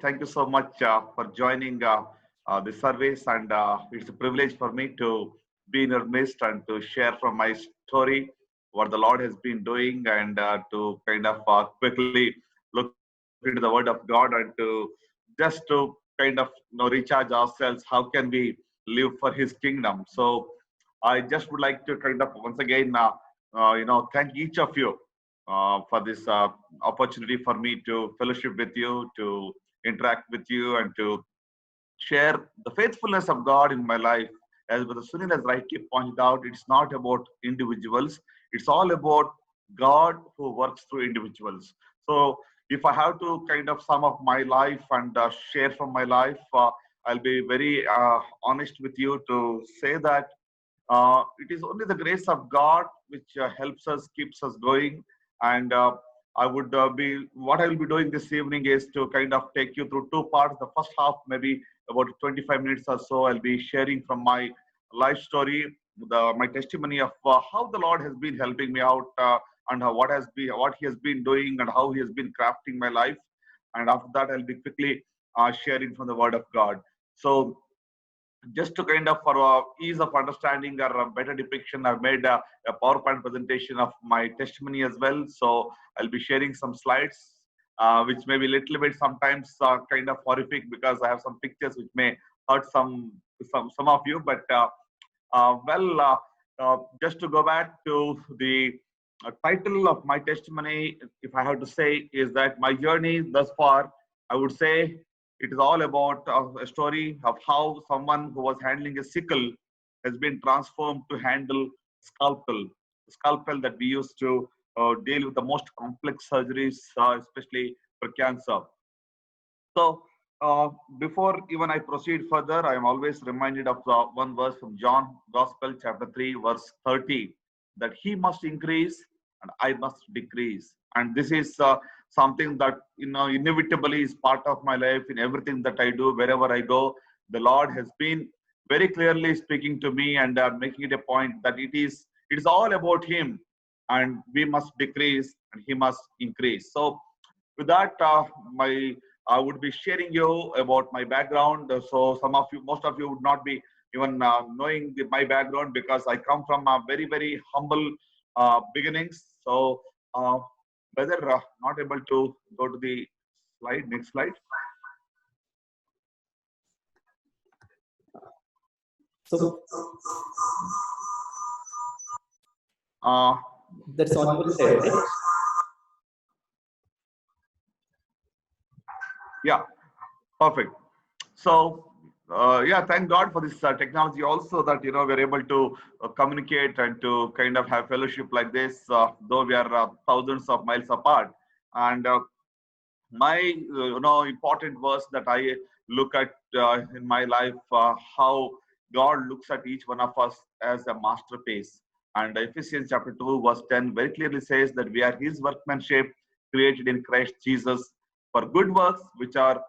Thank you so much for joining this service, and it's a privilege for me to be in your midst and to share from my story what the Lord has been doing, and to kind of quickly look into the Word of God and to just to kind of recharge ourselves. How can we live for His kingdom? So I just would like to kind of once again, thank each of you for this opportunity for me to fellowship with you, to interact with you, and to share the faithfulness of God in my life. As Brother Sunil has rightly pointed out, it's not about individuals, it's all about God who works through individuals. So, if I have to kind of sum up my life and share from my life, I'll be very honest with you to say that it is only the grace of God which helps us, keeps us going. And I would what I will be doing this evening is to kind of take you through two parts. The first half, maybe about 25 minutes or so, I'll be sharing from my life story, my testimony of how the Lord has been helping me out, and what He has been doing, and how He has been crafting my life. And after that, I'll be quickly sharing from the Word of God. So just to kind of for ease of understanding or a better depiction, I've made a PowerPoint presentation of my testimony as well. So I'll be sharing some slides, which may be a little bit sometimes kind of horrific because I have some pictures which may hurt some of you. But just to go back to the title of my testimony, if I have to say, is that my journey thus far, I would say it is all about a story of how someone who was handling a sickle has been transformed to handle scalpel that we use to deal with the most complex surgeries, especially for cancer. So, before even I proceed further, I am always reminded of one verse from John Gospel, chapter 3, verse 30, that He must increase and I must decrease. And this is something that inevitably is part of my life in everything that I do, wherever I go. The Lord has been very clearly speaking to me and making it a point that it is all about Him, and we must decrease and He must increase. So, with that, my I would be sharing you about my background. So most of you would not be even knowing my background because I come from a very, very humble beginnings. So whether not able to go to the next slide. So Uh, that's on your side, right? yeah, perfect. So yeah, thank God for this technology also that we're able to communicate and to kind of have fellowship like this, though we are thousands of miles apart. And my important verse that I look at in my life, how God looks at each one of us as a masterpiece. And Ephesians chapter 2 verse 10 very clearly says that we are His workmanship, created in Christ Jesus for good works which God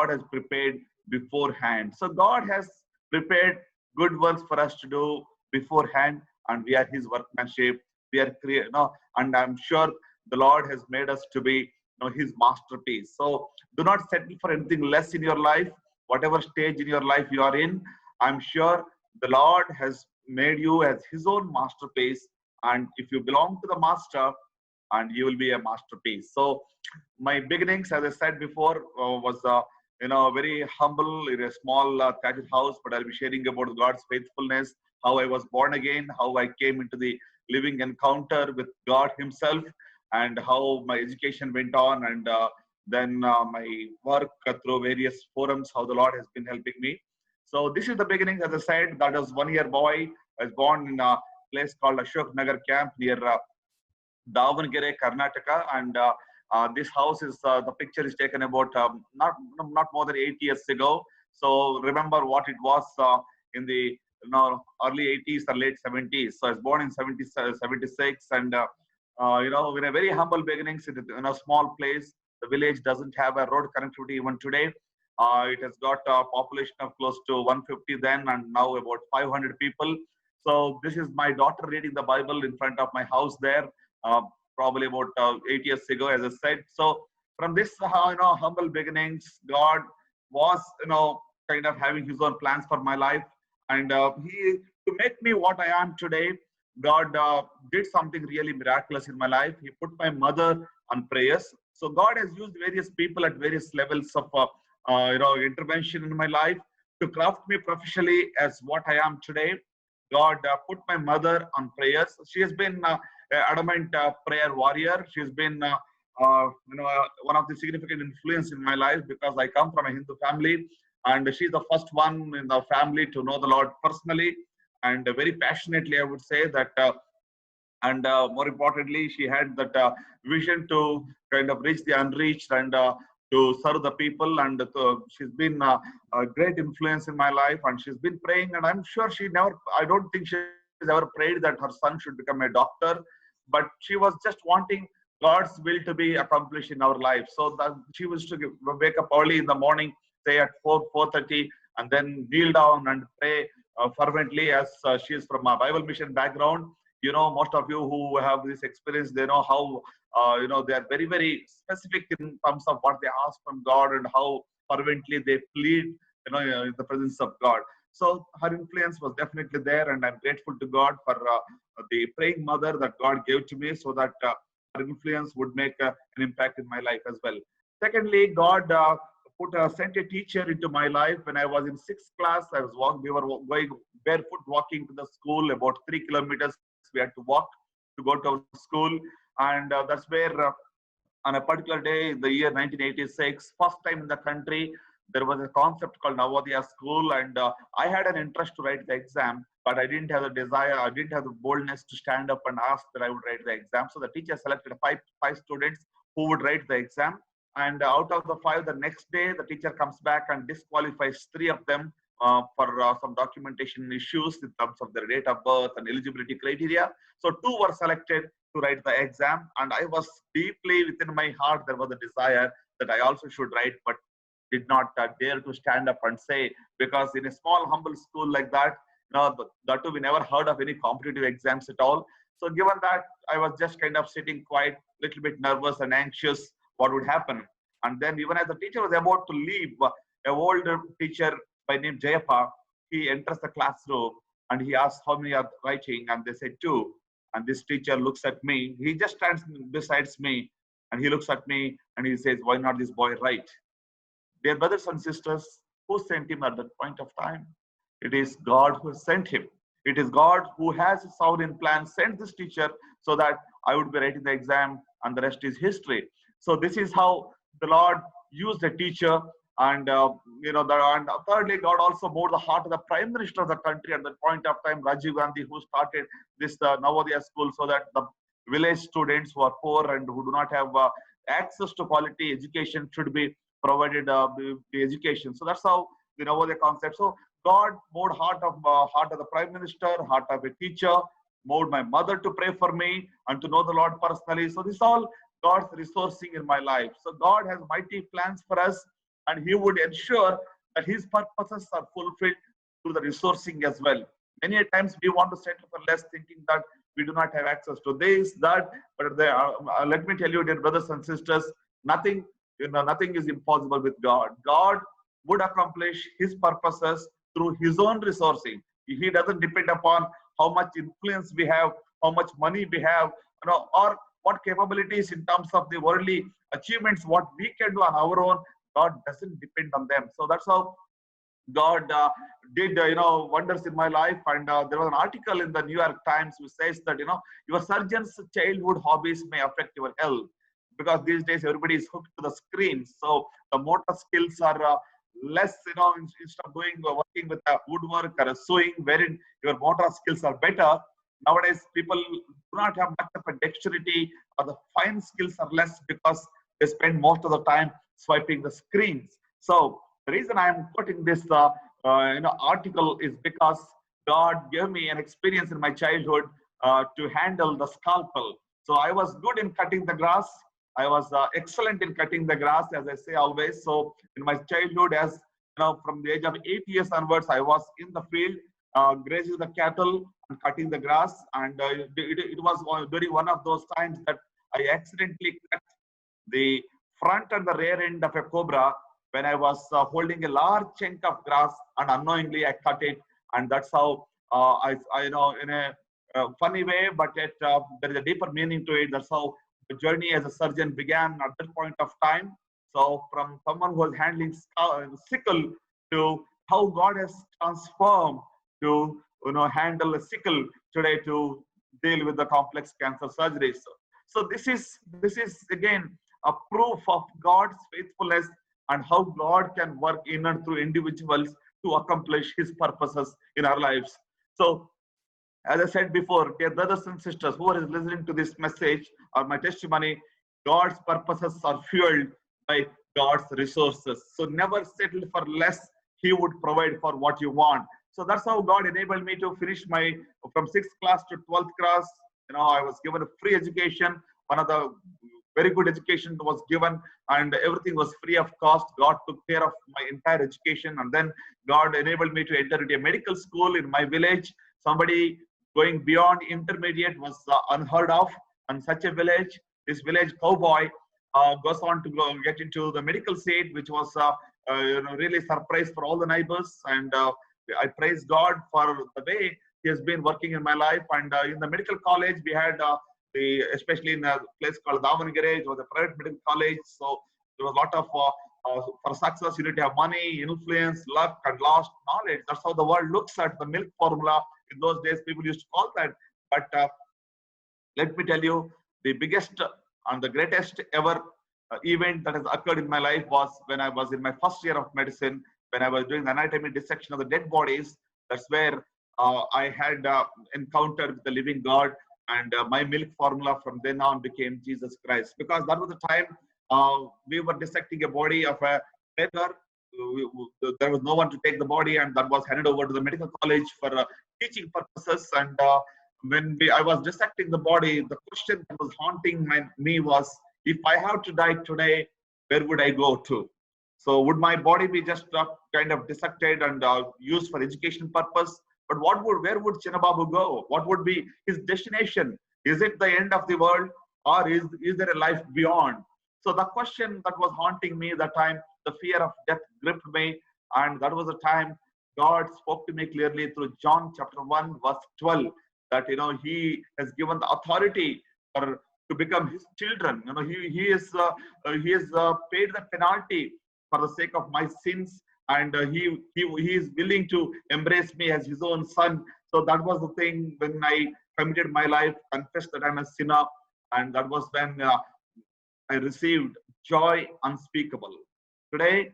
has prepared beforehand. So God has prepared good works for us to do beforehand, and we are His workmanship. We are and I'm sure the Lord has made us to be His masterpiece. So do not settle for anything less in your life. Whatever stage in your life you are in, I'm sure the Lord has made you as His own masterpiece. And if you belong to the Master, and you will be a masterpiece. So my beginnings, as I said before, was very humble in a small thatched house. But I'll be sharing about God's faithfulness, how I was born again, how I came into the living encounter with God Himself, and how my education went on, and then my work through various forums, how the Lord has been helping me. So this is the beginning. As I said, that was 1 year boy. I was born in a place called Ashok Nagar camp near Davangere, Karnataka, and this house is the picture is taken about not more than 8 years ago. So remember what it was in the early 80s or late 70s. So I was born in 76, and in a very humble beginnings in a small place. The village doesn't have a road connectivity even today. It has got a population of close to 150 then, and now about 500 people. So this is my daughter reading the Bible in front of my house there, uh, probably about 8 years ago, as I said. So from this, humble beginnings, God was, kind of having His own plans for my life, and He to make me what I am today. God did something really miraculous in my life. He put my mother on prayers. So God has used various people at various levels of, intervention in my life to craft me professionally as what I am today. God put my mother on prayers. She has been adamant prayer warrior. She's been, one of the significant influence in my life because I come from a Hindu family, and she's the first one in the family to know the Lord personally and very passionately. I would say that, and more importantly, she had that vision to kind of reach the unreached and to serve the people. And she's been a great influence in my life, and she's been praying. And I'm sure I don't think she's ever prayed that her son should become a doctor, but she was just wanting God's will to be accomplished in our life. So that she was to wake up early in the morning, say at 4:30, and then kneel down and pray fervently, as she is from a Bible mission background. Most of you who have this experience, they know how, they are very, very specific in terms of what they ask from God and how fervently they plead, in the presence of God. So her influence was definitely there, and I'm grateful to God for the praying mother that God gave to me, so that her influence would make an impact in my life as well. Secondly, God sent a teacher into my life when I was in 6th class. We were going barefoot walking to the school, about 3 kilometers. We had to walk to go to our school, and that's where on a particular day in the year 1986, first time in the country, there was a concept called Navodaya school, and I had an interest to write the exam, but I didn't have the desire, I didn't have the boldness to stand up and ask that I would write the exam. So the teacher selected five students who would write the exam, and out of the 5, the next day the teacher comes back and disqualifies 3 of them for some documentation issues in terms of their date of birth and eligibility criteria. So 2 were selected to write the exam, and I was deeply within my heart, there was a desire that I also should write, but did not dare to stand up and say, because in a small humble school like that, that too, we never heard of any competitive exams at all. So given that, I was just kind of sitting quite little bit nervous and anxious what would happen. And then even as the teacher was about to leave, a older teacher by name Jayappa, he enters the classroom and he asks how many are writing, and they say 2. And this teacher looks at me. He just stands besides me, and he looks at me and he says, "Why not this boy write?" Dear brothers and sisters, who sent him at that point of time? It is God who sent him. It is God who has his sovereign plan sent this teacher so that I would be writing the exam, and the rest is history. So this is how the Lord used a teacher. And and thirdly, God also moved the heart of the Prime Minister of the country at that point of time, Rajiv Gandhi, who started this Navodaya school, so that the village students who are poor and who do not have access to quality education should be provided the education. So that's how the Navodaya concept. So God moved heart of the Prime Minister, heart of a teacher, moved my mother to pray for me and to know the Lord personally. So this is all God's resourcing in my life. So God has mighty plans for us, and He would ensure that His purposes are fulfilled through the resourcing as well. Many a times we want to settle for less, thinking that we do not have access to this, that, but let me tell you, dear brothers and sisters, nothing is impossible with God. God would accomplish His purposes through His own resourcing. He doesn't depend upon how much influence we have, how much money we have, or what capabilities in terms of the worldly achievements, what we can do on our own. God doesn't depend on them. So that's how God did wonders in my life. And there was an article in the New York Times which says that your surgeon's childhood hobbies may affect your health, because these days everybody is hooked to the screens. So the motor skills are less, instead of working with woodwork or sewing, wherein your motor skills are better. Nowadays, people do not have much of a dexterity, or the fine skills are less because they spend most of the time swiping the screens. So the reason I am putting this article is because God gave me an experience in my childhood to handle the scalpel. So I was good in cutting the grass. I was excellent in cutting the grass, as I say always. So in my childhood, as from the age of 8 years onwards, I was in the field grazing the cattle and cutting the grass. And it was during one of those times that I accidentally cut the front and the rear end of a cobra when I was holding a large chunk of grass, and unknowingly I cut it, and that's how I you know, in a funny way, but there is a deeper meaning to it. That's how the journey as a surgeon began at that point of time. So from someone who was handling sickle to how God has transformed to, you know, handle a sickle today to deal with the complex cancer surgeries. So this is again a proof of God's faithfulness and how God can work in and through individuals to accomplish His purposes in our lives. So, as I said before, dear brothers and sisters, who are listening to this message or my testimony, God's purposes are fueled by God's resources. So never settle for less. He would provide for what you want. So that's how God enabled me to finish my, from 6th class to 12th class. You know, I was given a free education. One of the very good education was given, and everything was free of cost. God took care of my entire education, and then God enabled me to enter into a medical school in my village. Somebody going beyond intermediate was unheard of in such a village. This village cowboy goes on to go get into the medical seat, which was you know, really surprise for all the neighbors. And I praise God for the way He has been working in my life. And in the medical college, we had especially in a place called Davanagere, it was a private medical college. So there was a lot of for success, you need to have money, influence, luck, and lost knowledge. That's how the world looks at the milk formula. In those days, people used to call that. But let me tell you, the biggest and the greatest ever event that has occurred in my life was when I was in my first year of medicine, when I was doing the anatomy dissection of the dead bodies. That's where I had encountered the living God, and my milk formula from then on became Jesus Christ, because that was the time we were dissecting a body of a beggar. There was no one to take the body, and that was handed over to the medical college for teaching purposes. And when I was dissecting the body, the question that was haunting me was, if I have to die today, where would I go to? So would my body be just kind of dissected and used for education purpose? But where would Chinnababu go? What would be his destination? Is it the end of the world, or is there a life beyond? So the question that was haunting me that time, the fear of death gripped me, and that was the time God spoke to me clearly through John chapter 1 verse 12, that, you know, He has given the authority to become His children. You know, He has paid the penalty for the sake of my sins, and he is willing to embrace me as His own son. So that was the thing when I committed my life, confessed that I'm a sinner, and that was when I received joy unspeakable. Today,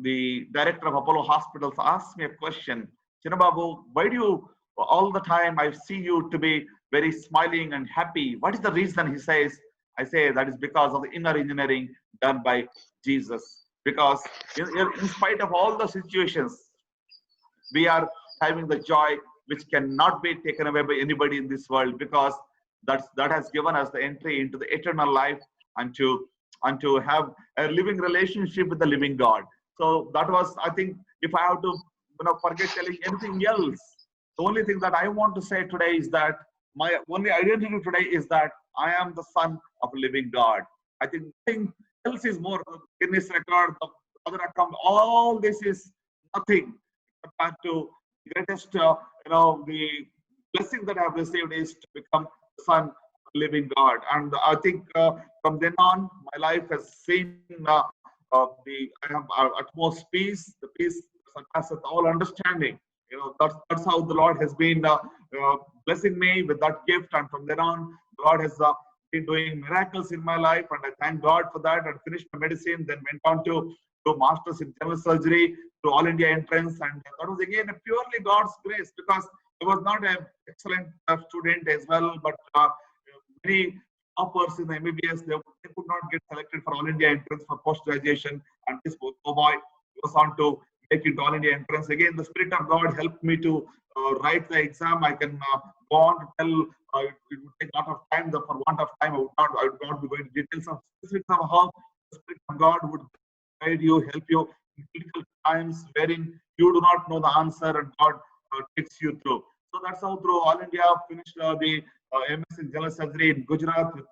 the director of Apollo Hospitals asked me a question, Chinnababu, why do you, all the time I see you to be very smiling and happy? What is the reason? He says, I say that is because of the inner engineering done by Jesus. Because in spite of all the situations, we are having the joy which cannot be taken away by anybody in this world, because that has given us the entry into the eternal life, and to have a living relationship with the living God. So that was, I think, if I have to, you know, forget telling anything else, the only thing that I want to say today is that my only identity today is that I am the son of a living God. I think nothing else is more in this record, the other account, all this is nothing compared to the greatest, you know, the blessing that I have received is to become the son of the living God. And I think from then on, my life has seen I have utmost peace, the peace that surpasses all understanding. You know, that's how the Lord has been blessing me with that gift. And from then on, God has been doing miracles in my life, and I thank God for that. And finished my medicine, then went on to do masters in general surgery to All India entrance, and that was again a purely God's grace, because I was not an excellent student as well, but many uppers in the MBBS, they could not get selected for All India entrance for post graduation, and this boy goes on to make it All India entrance. Again, the Spirit of God helped me to write the exam. I can go on to tell, it would take a lot of time. For want of time, I would not be going into details of specifics of how the Spirit of God would guide you, help you in critical times wherein you do not know the answer, and God takes you through. So that's how through All India finished the MS in general surgery in Gujarat with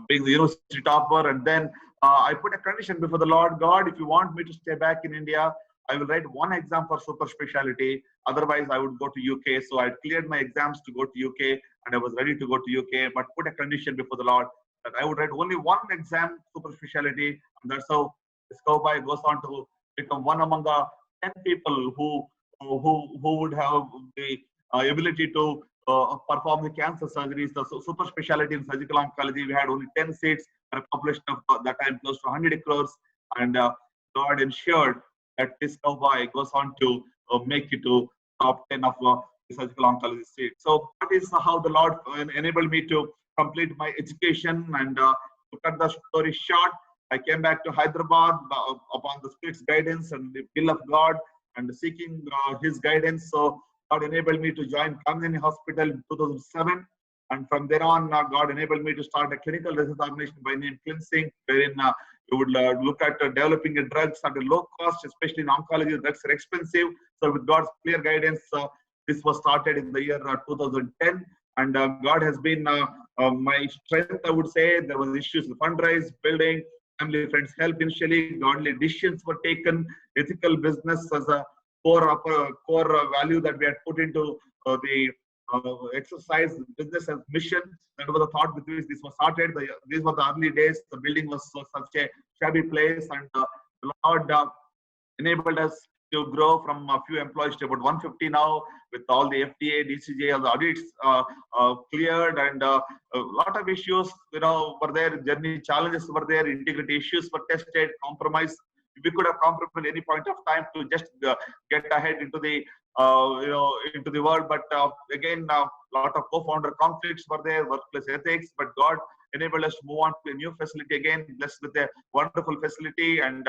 being the university topper, and then I put a condition before the Lord. God, if you want me to stay back in India, I will write one exam for super specialty. Otherwise, I would go to UK. So I cleared my exams to go to UK, and I was ready to go to UK, but put a condition before the Lord that I would write only one exam, super specialty. And that's how this cowboy goes on to become one among the 10 people who would have the ability to perform the cancer surgeries, the super specialty in surgical oncology. We had only 10 seats for a population of that time close to 100 crores. And God ensured that this cowboy goes on to make it to top 10 of the surgical oncology seats. So that is how the Lord enabled me to complete my education. And to cut the story short, I came back to Hyderabad upon the Spirit's guidance and the will of God and seeking His guidance. So God enabled me to join Kamini Hospital in 2007. And from there on, God enabled me to start a clinical research organization by name Cleansing, wherein we would look at developing drugs at a low cost, especially in oncology. Drugs are expensive. So with God's clear guidance, this was started in the year 2010. And God has been my strength, I would say. There was issues with fundraise, building, family, friends help initially. Godly decisions were taken. Ethical business as a core value that we had put into the exercise business as mission. That was the thought with which this was started. These were the early days. The building was such a shabby place, and the Lord enabled us to grow from a few employees to about 150 now, with all the FDA, DCJ, all the audits cleared, and a lot of issues, were there. Journey challenges were there. Integrity issues were tested. Compromise. We could have compromised at any point of time to just get ahead into the into the world. But again, a lot of co-founder conflicts were there, workplace ethics. But God enabled us to move on to a new facility again, blessed with a wonderful facility. And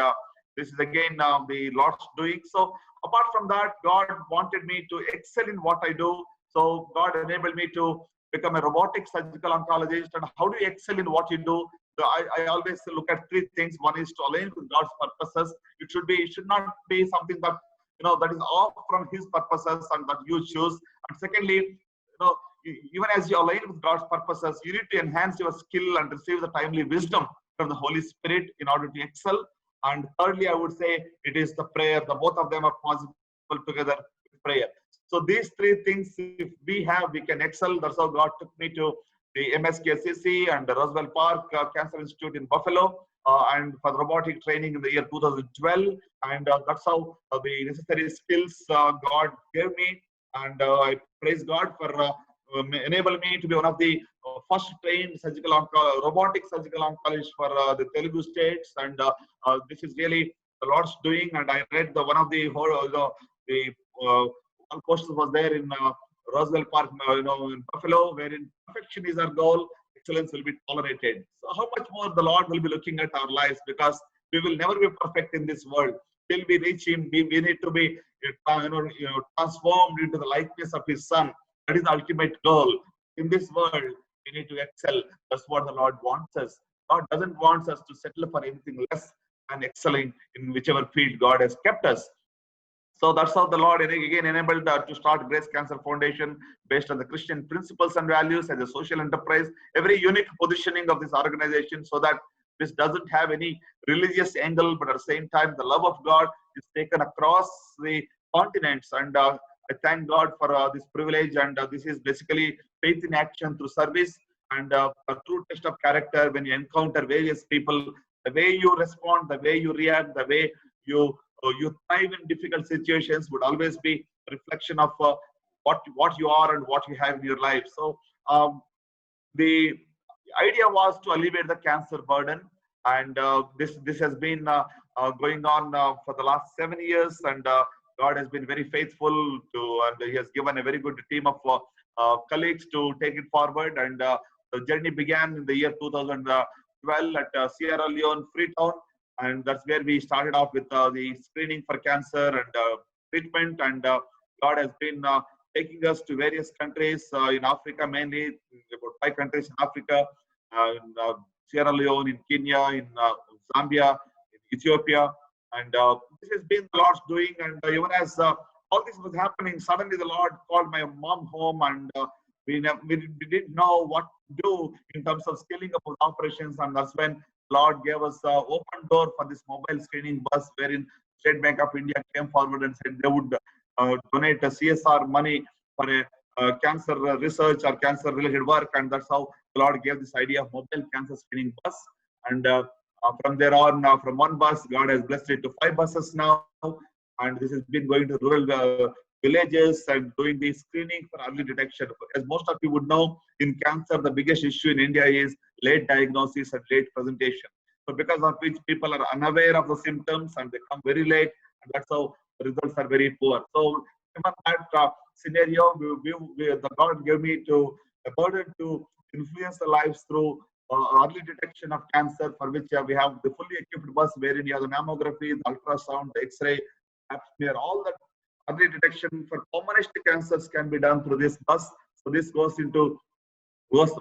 this is again the Lord's doing. So apart from that, God wanted me to excel in what I do. So God enabled me to become a robotic surgical oncologist. And how do you excel in what you do? So I always look at three things. One is to align with God's purposes. It should not be something that that is off from His purposes and that you choose. And secondly, even as you align with God's purposes, you need to enhance your skill and receive the timely wisdom from the Holy Spirit in order to excel. And thirdly, I would say it is the prayer. The both of them are possible together with prayer. So these three things, if we have, we can excel. That's how God took me to the MSKCC and the Roswell Park Cancer Institute in Buffalo, and for robotic training in the year 2012. And that's how the necessary skills God gave me. And I praise God for enabling me to be one of the first trained robotic surgical oncologists for the Telugu states. And this is really the Lord's doing. And I read one of the posters was there in Roswell Park, in Buffalo, wherein perfection is our goal, excellence will be tolerated. So how much more the Lord will be looking at our lives, because we will never be perfect in this world. Till we reach Him, we need to be transformed into the likeness of His Son. That is the ultimate goal. In this world, we need to excel. That's what the Lord wants us. God doesn't want us to settle for anything less than excelling in whichever field God has kept us. So that's how the Lord again enabled to start Grace Cancer Foundation based on the Christian principles and values as a social enterprise. A very unique positioning of this organization, so that this doesn't have any religious angle, but at the same time, the love of God is taken across the continents. And I thank God for this privilege. And this is basically faith in action through service, and a true test of character. When you encounter various people, the way you respond, the way you react, the way you thrive in difficult situations would always be a reflection of what you are and what you have in your life. So the idea was to alleviate the cancer burden, and this has been going on for the last 7 years. And God has been very faithful and He has given a very good team of colleagues to take it forward. And the journey began in the year 2012 at Sierra Leone, Freetown. And that's where we started off with the screening for cancer and treatment. And God has been taking us to various countries in Africa, mainly about 5 countries in Africa, in Sierra Leone, in Kenya, in Zambia, in Ethiopia. And this has been the Lord's doing. And even as all this was happening, suddenly the Lord called my mom home, and we didn't know what to do in terms of scaling up of operations. And that's when Lord gave us an open door for this mobile screening bus, wherein State Bank of India came forward and said they would donate a CSR money for a cancer research or cancer related work, and that's how the Lord gave this idea of mobile cancer screening bus. And from there on, from one bus, God has blessed it to 5 buses now, and this has been going to rural villages and doing the screening for early detection. As most of you would know, in cancer, the biggest issue in India is late diagnosis and late presentation. So because of which people are unaware of the symptoms and they come very late, and that's how the results are very poor. So given that scenario, the God gave me a burden to influence the lives through early detection of cancer, for which we have the fully equipped bus wherein you have the mammography, the ultrasound, the X-ray, pap smear, all that early detection for commonest cancers can be done through this bus. So this goes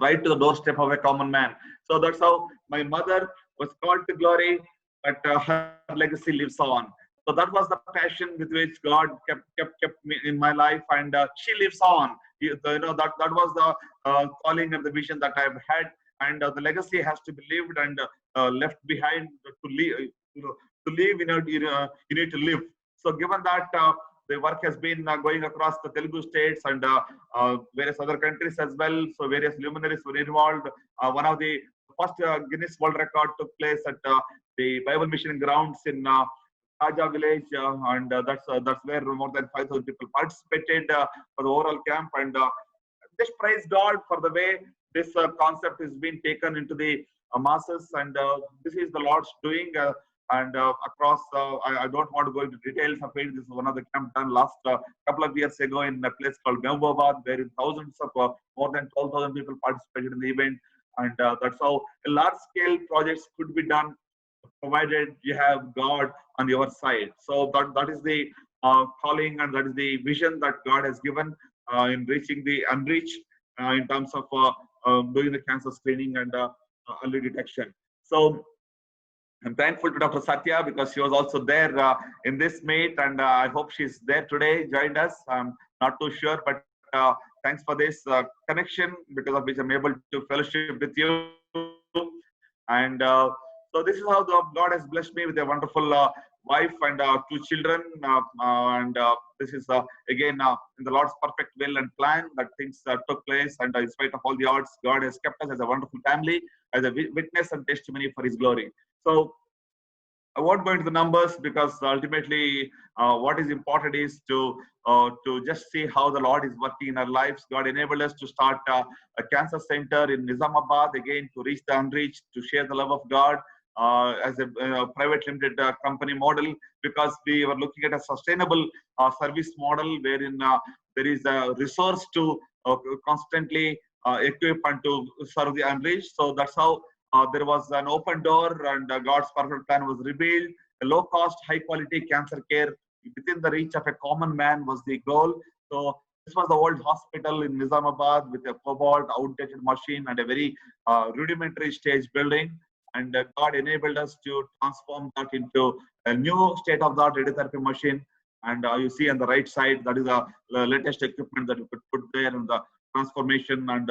right to the doorstep of a common man. So that's how my mother was called to glory, but her legacy lives on. So that was the passion with which God kept me in my life, and she lives on. That was the calling and the vision that I've had, and the legacy has to be lived and left behind to live. To live, you need to live. So given that the work has been going across the Telugu states and various other countries as well, so various luminaries were involved. One of the first Guinness World Record took place at the Bible Mission grounds in Raja village, and that's where more than 5,000 people participated for the overall camp. And just praise God for the way this concept is being taken into the masses, and this is the Lord's doing. And across, I don't want to go into details of it. This is one of the camp done last couple of years ago in a place called Mehboobabaad, where thousands of more than 12,000 people participated in the event. And that's how large-scale projects could be done, provided you have God on your side. So that is the calling, and that is the vision that God has given in reaching the unreached in terms of doing the cancer screening and early detection. So I'm thankful to Dr. Satya because she was also there in this meet, and I hope she's there today, joined us. I'm not too sure, but thanks for this connection, because of which I'm able to fellowship with you. And so this is how God has blessed me with a wonderful wife and 2 children. And this is again in the Lord's perfect will and plan that things took place. And in spite of all the odds, God has kept us as a wonderful family, as a witness and testimony for His glory. So I won't go into the numbers, because ultimately what is important is to just see how the Lord is working in our lives. God enabled us to start a cancer center in Nizamabad, again to reach the unreached, to share the love of God as a private limited company model, because we were looking at a sustainable service model wherein there is a resource to constantly equip and to serve the unreached. So that's how there was an open door, and God's perfect plan was revealed. A low-cost, high-quality cancer care within the reach of a common man was the goal. So this was the old hospital in Nizamabad with a cobalt, outdated machine and a very rudimentary stage building. And God enabled us to transform that into a new state-of-the-art radiotherapy machine. And you see on the right side, that is the latest equipment that we could put there in the transformation. And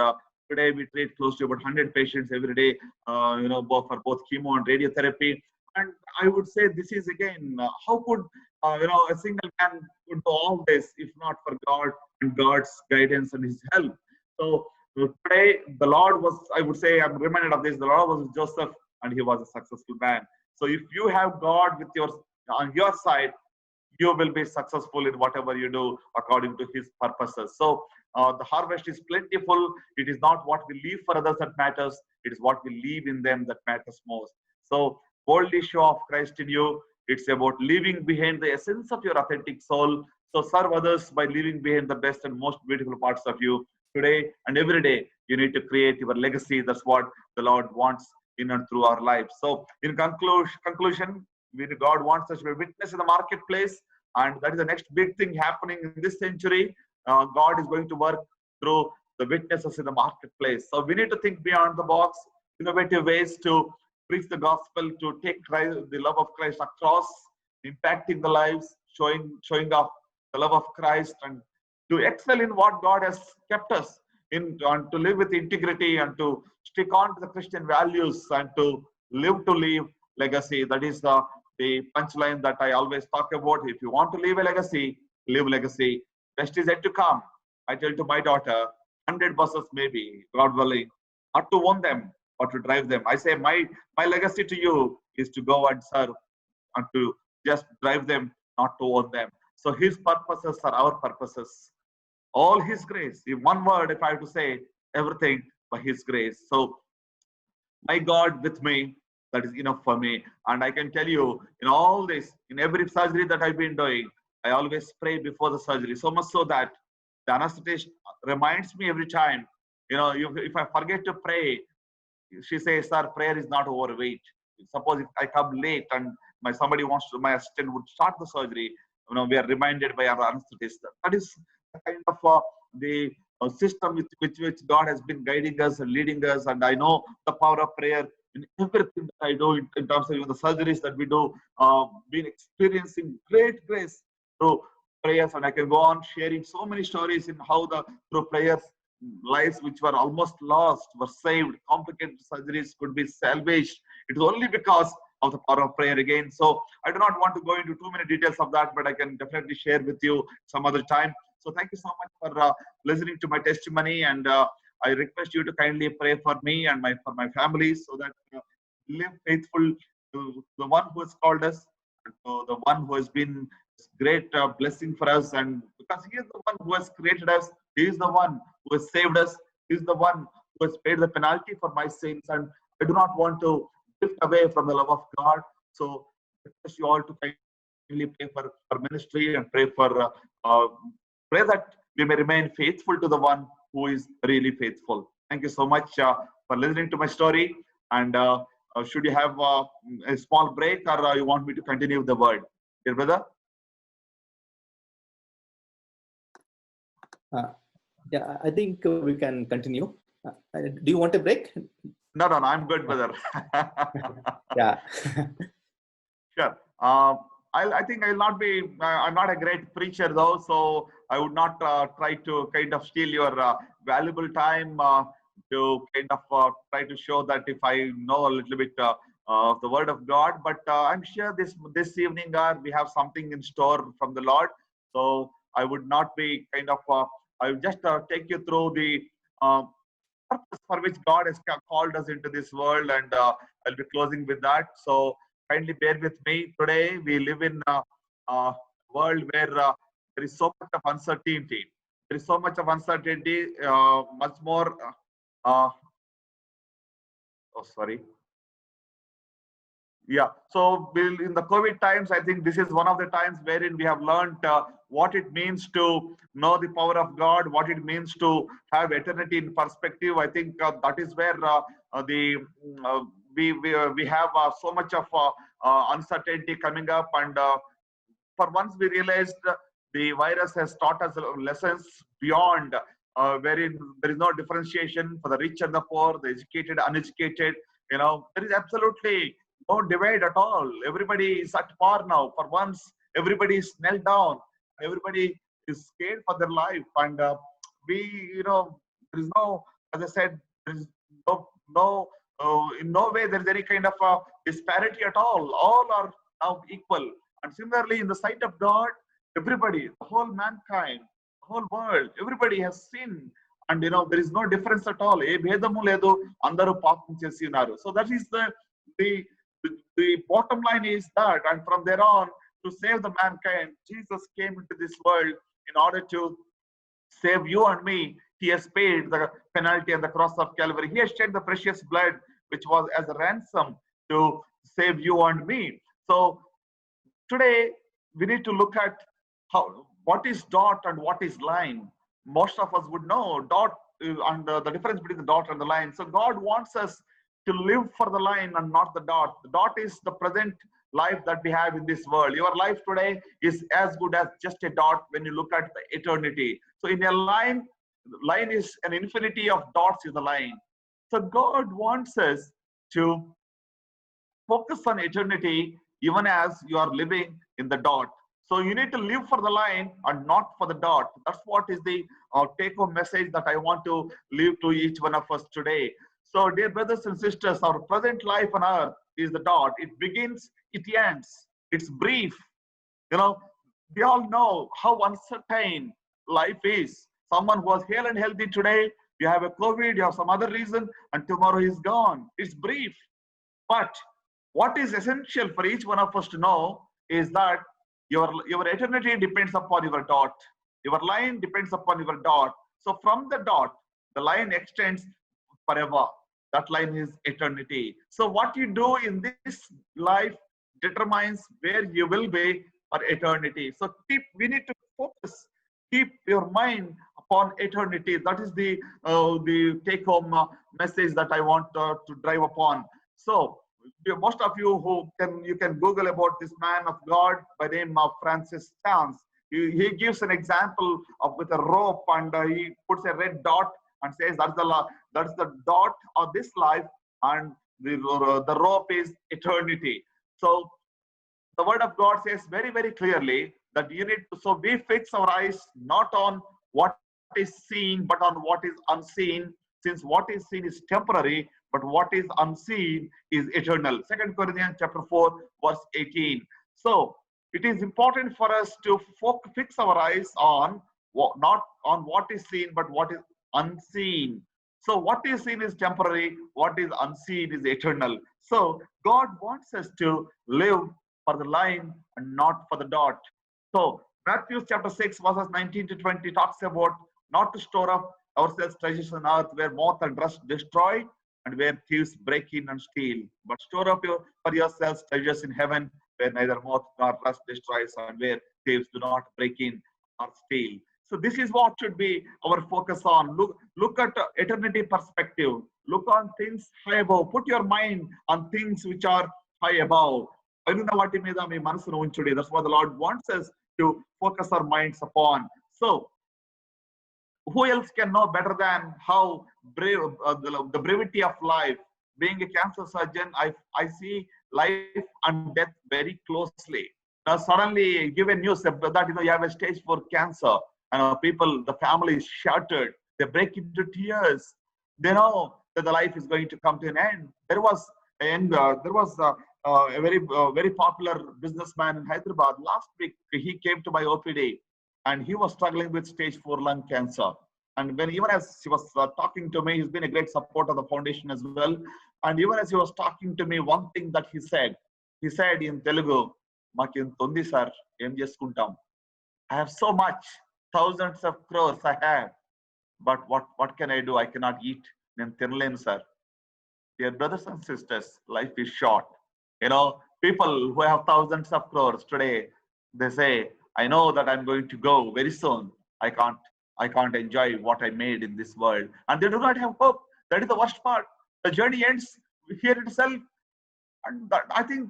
today we treat close to about 100 patients every day, both for both chemo and radiotherapy. And I would say this is again, how could a single man could do all this if not for God and God's guidance and His help? So today the Lord was, I would say, I'm reminded of this. The Lord was Joseph, and he was a successful man. So if you have God on your side, you will be successful in whatever you do according to His purposes. So the harvest is plentiful. It is not what we leave for others that matters. It is what we leave in them that matters most. So boldly show off Christ in you. It's about leaving behind the essence of your authentic soul. So serve others by leaving behind the best and most beautiful parts of you. Today and every day, you need to create your legacy. That's what the Lord wants in and through our lives. So in conclusion, God wants us to be a witness in the marketplace, and that is the next big thing happening in this century. God is going to work through the witnesses in the marketplace. So we need to think beyond the box, innovative ways to preach the gospel, to take the love of Christ across, impacting the lives, showing off the love of Christ, and to excel in what God has kept us in, and to live with integrity, and to stick on to the Christian values, and to live to leave legacy. That is the punchline that I always talk about. If you want to leave a legacy, live legacy. Best is yet to come. I tell to my daughter, 100 buses maybe, God willing, not to own them, but to drive them. I say my legacy to you is to go and serve and to just drive them, not to own them. So his purposes are our purposes. All his grace. In one word, if I have to say, everything by his grace. So my God with me, that is enough for me. And I can tell you, in all this, in every surgery that I've been doing, I always pray before the surgery. So much so that the anesthetist reminds me every time, if I forget to pray, she says, sir, prayer is not overweight. Suppose if I come late and my assistant would start the surgery, we are reminded by our anesthetist. That is the kind of the system with which God has been guiding us and leading us. And I know the power of prayer in everything that I do in terms of even the surgeries that we do, been experiencing great grace through prayers. And I can go on sharing so many stories in how through prayers, lives which were almost lost were saved, complicated surgeries could be salvaged. It is only because of the power of prayer again. So I do not want to go into too many details of that, but I can definitely share with you some other time. So thank you so much for listening to my testimony, and I request you to kindly pray for me and for my family, so that live faithful to the one who has called us, and to the one who has been great blessing for us. And because he is the one who has created us, he is the one who has saved us, he is the one who has paid the penalty for my sins, and I do not want to drift away from the love of God. So I request you all to kindly pray for ministry and pray pray that we may remain faithful to the one who is really faithful. Thank you so much for listening to my story. And should you have a small break, or you want me to continue with the word? Dear brother? Yeah, I think we can continue. Do you want a break? No, I'm good, brother. Yeah. Sure. I think I'll not be, I'm not a great preacher though, so I would not try to kind of steal your valuable time to kind of try to show that if I know a little bit of the word of God, but I'm sure this evening we have something in store from the Lord. So I would not be kind of, I will just take you through the purpose for which God has called us into this world, and I'll be closing with that. So kindly bear with me. Today we live in a world where there is so much of uncertainty. There is so much of uncertainty, much more. Oh, sorry. Yeah. So in the COVID times, I think this is one of the times wherein we have learned what it means to know the power of God, what it means to have eternity in perspective. I think that is where we have so much of uncertainty coming up, and for once we realized the virus has taught us lessons beyond, wherein there is no differentiation for the rich and the poor, the educated, uneducated. There is absolutely no divide at all. Everybody is at par now. For once, everybody is knelt down. Everybody is scared for their life, and there is no, as I said, there is in no way there is any kind of disparity at all. All are now equal. And similarly, in the sight of God, everybody, the whole mankind, the whole world, everybody has sinned. And there is no difference at all. ఏ భేదము లేదు, అందరూ పాపం చేసి ఉన్నారు. So that is the bottom line is that, and from there on, to save the mankind, Jesus came into this world in order to save you and me. He has paid the penalty on the cross of Calvary. He has shed the precious blood, which was as a ransom to save you and me. So today we need to look at what is dot and what is line. Most of us would know dot and the difference between the dot and the line. So God wants us to live for the line and not the dot. The dot is the present life that we have in this world. Your life today is as good as just a dot when you look at the eternity. So in a line is an infinity of dots is the line. So God wants us to focus on eternity even as you are living in the dot. So you need to live for the line and not for the dot. That's what is the take-home message that I want to leave to each one of us today. So dear brothers and sisters, our present life on earth is the dot. It begins, it ends. It's brief. You know, we all know how uncertain life is. Someone who was hale and healthy today, you have a COVID, you have some other reason, and tomorrow is gone. It's brief. But what is essential for each one of us to know is that your eternity depends upon your dot. Your line depends upon your dot. So from the dot, the line extends forever. That line is eternity. So what you do in this life determines where you will be for eternity. So we need to focus, keep your mind upon eternity. That is the take-home message that I want to drive upon. So most of you you can Google about this man of God by the name of Francis Chan. He gives an example of with a rope, and he puts a red dot and says that's the dot of this life, and the rope is eternity. So the word of God says very, very clearly that you need to, so we fix our eyes not on what is seen, but on what is unseen, since what is seen is temporary, but what is unseen is eternal. 2 Corinthians chapter 4, verse 18. So it is important for us to fix our eyes on not on what is seen, but what is unseen. So what is seen is temporary, what is unseen is eternal. So God wants us to live for the line and not for the dot. So Matthew chapter 6, verses 19 to 20 talks about not to store up ourselves treasures on earth where moth and rust destroy and where thieves break in and steal, but store up for yourselves treasures in heaven where neither moth nor rust destroys and where thieves do not break in or steal. So this is what should be our focus on. Look at eternity perspective. Look on things high above. Put your mind on things which are high above. That's what the Lord wants us to focus our minds upon. So who else can know better than how brave the brevity of life? Being a cancer surgeon, I see life and death very closely. Now suddenly give a news that you have a stage 4 cancer, and people, the family is shattered. They break into tears. They know that the life is going to come to an end. There was a very popular businessman in Hyderabad. Last week he came to my OPD, and he was struggling with stage 4 lung cancer. And even as he was talking to me, he's been a great support of the foundation as well. And even as he was talking to me, one thing that he said in Telugu, "Makintundi sir, em cheskuntam. I have so much, thousands of crores I have, but what can I do? I cannot eat. Nen tinalenu sir." Dear brothers and sisters, life is short. People who have thousands of crores today, they say, I know that I'm going to go very soon. I can't enjoy what I made in this world. And they do not have hope. That is the worst part. The journey ends here itself. And I think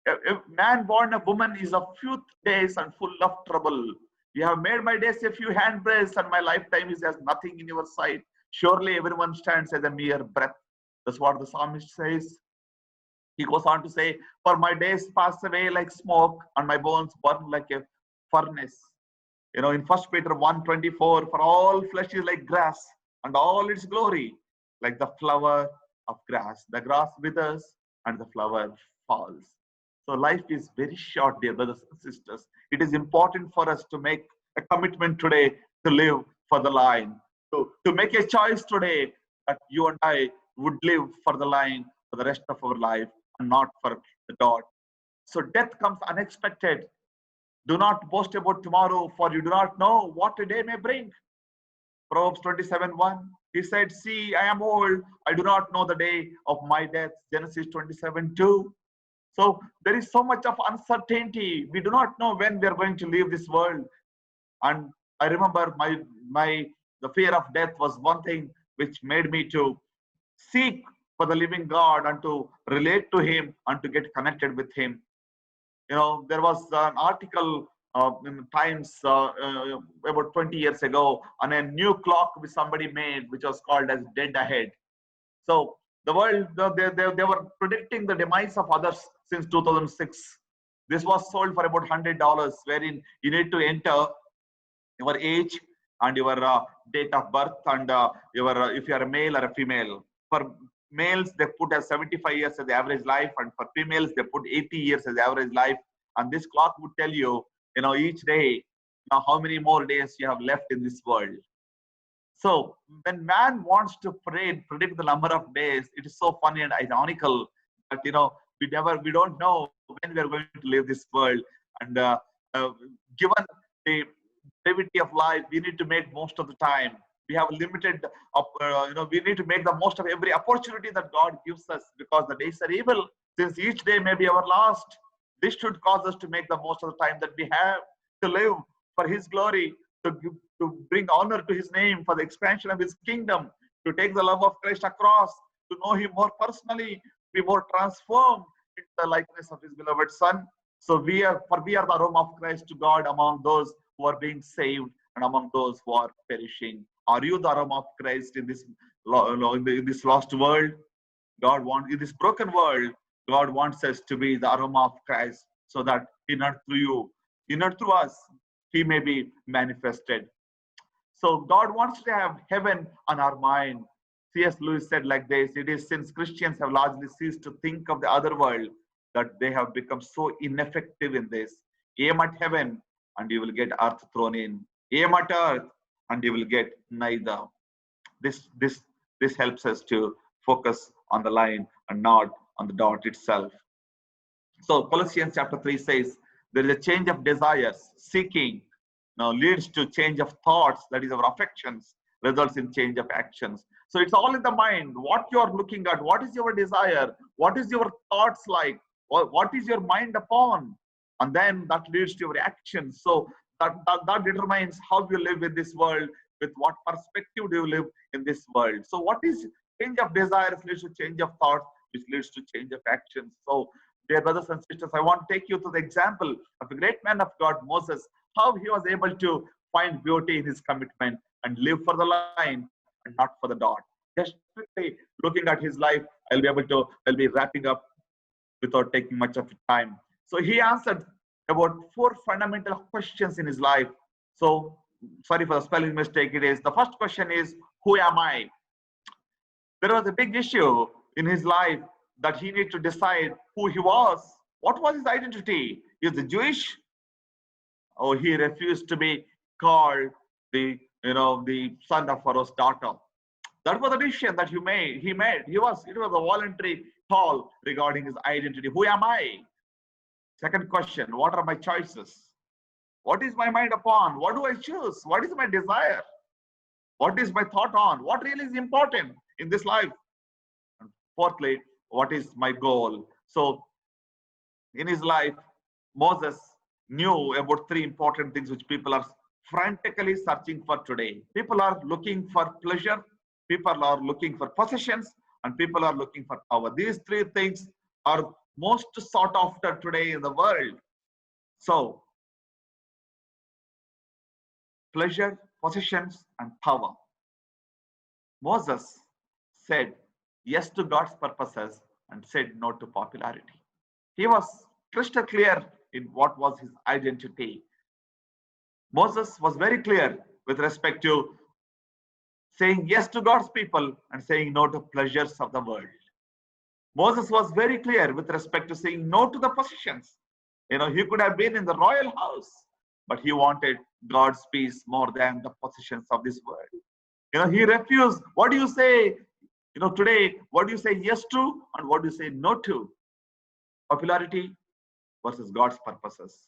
a man born a woman is a few days and full of trouble. You have made my days a few handbreadths, and my lifetime is as nothing in your sight. Surely everyone stands as a mere breath. That's what the psalmist says. He goes on to say, for my days pass away like smoke, and my bones burn like a furnace. In 1 Peter 1:24, for all flesh is like grass, and all its glory like the flower of grass. The grass withers, and the flower falls. So life is very short, dear brothers and sisters. It is important for us to make a commitment today to live for the line. To make a choice today that you and I would live for the line for the rest of our life and not for the dot. So death comes unexpected. Do not boast about tomorrow, for you do not know what a day may bring. Proverbs 27:1. He said, see, I am old. I do not know the day of my death. Genesis 27:2. So there is so much of uncertainty. We do not know when we are going to leave this world. And I remember the fear of death was one thing which made me to seek for the living God and to relate to him and to get connected with him. There was an article in Times about 20 years ago on a new clock which somebody made, which was called as Dead Ahead. So the world, they were predicting the demise of others since 2006. This was sold for about $100, wherein you need to enter your age and your date of birth and if you are a male or a female. For males, they put as 75 years as the average life, and for females, they put 80 years as the average life. And this clock would tell you, each day, how many more days you have left in this world. So when man wants to predict the number of days, it is so funny and ironical that we don't know when we are going to leave this world. And given the brevity of life, we need to make most of the time. We have limited, we need to make the most of every opportunity that God gives us, because the days are evil. Since each day may be our last, this should cause us to make the most of the time that we have to live for His glory, to bring honor to His name, for the expansion of His kingdom, to take the love of Christ across, to know Him more personally, be more transformed into the likeness of His beloved Son. So we are the aroma of Christ to God among those who are being saved and among those who are perishing. Are you the aroma of Christ in this lost world? In this broken world, God wants us to be the aroma of Christ, so that in and through you, in and through us, He may be manifested. So God wants to have heaven on our mind. C.S. Lewis said like this: it is since Christians have largely ceased to think of the other world that they have become so ineffective in this. Aim at heaven and you will get earth thrown in. Aim at earth and you will get neither. This helps us to focus on the line and not on the dot itself. So Colossians chapter 3 says, there is a change of desires. Seeking now leads to change of thoughts, that is our affections, results in change of actions. So it's all in the mind. What you are looking at, what is your desire, what is your thoughts like, what is your mind upon, and then that leads to your actions. So that determines how you live in this world, with what perspective do you live in this world. So what is change of desires leads to change of thoughts, which leads to change of actions. So dear brothers and sisters, I want to take you to the example of a great man of God, Moses, how he was able to find beauty in his commitment and live for the line and not for the dot. Just quickly looking at his life, I'll be wrapping up without taking much of time. So he answered about 4 fundamental questions in his life. So sorry for the spelling mistake. The first question is, who am I? There was a big issue in his life that he needed to decide who he was. What was his identity? Is he Jewish? Or he refused to be called the son of Pharaoh's daughter. That was the decision that he made. It was a voluntary call regarding his identity. Who am I? Second question, what are my choices? What is my mind upon? What do I choose? What is my desire? What is my thought on? What really is important in this life? And fourthly, what is my goal? So in his life, Moses knew about 3 important things which people are frantically searching for today. People are looking for pleasure, people are looking for possessions, and people are looking for power. These 3 things are most sought after today in the world. So pleasure, possessions, and power. Moses said yes to God's purposes and said no to popularity. He was crystal clear in what was his identity. Moses was very clear with respect to saying yes to God's people and saying no to pleasures of the world. Moses was very clear with respect to saying no to the possessions. He could have been in the royal house, but he wanted God's peace more than the possessions of this world. He refused. What do you say, today, what do you say yes to and what do you say no to? Popularity versus God's purposes.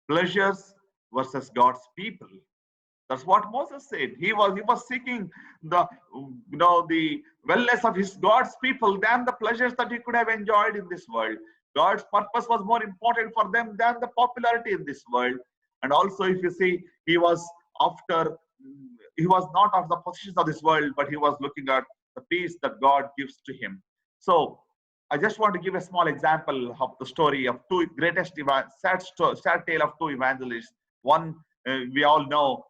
Pleasures versus God's people. That's what Moses said. He was seeking the wellness of God's people than the pleasures that he could have enjoyed in this world. God's purpose was more important for them than the popularity in this world. And also, if you see, he was not of the possessions of this world, but he was looking at the peace that God gives to him. So I just want to give a small example of the story of 2 greatest sad tale of 2 evangelists. One we all know,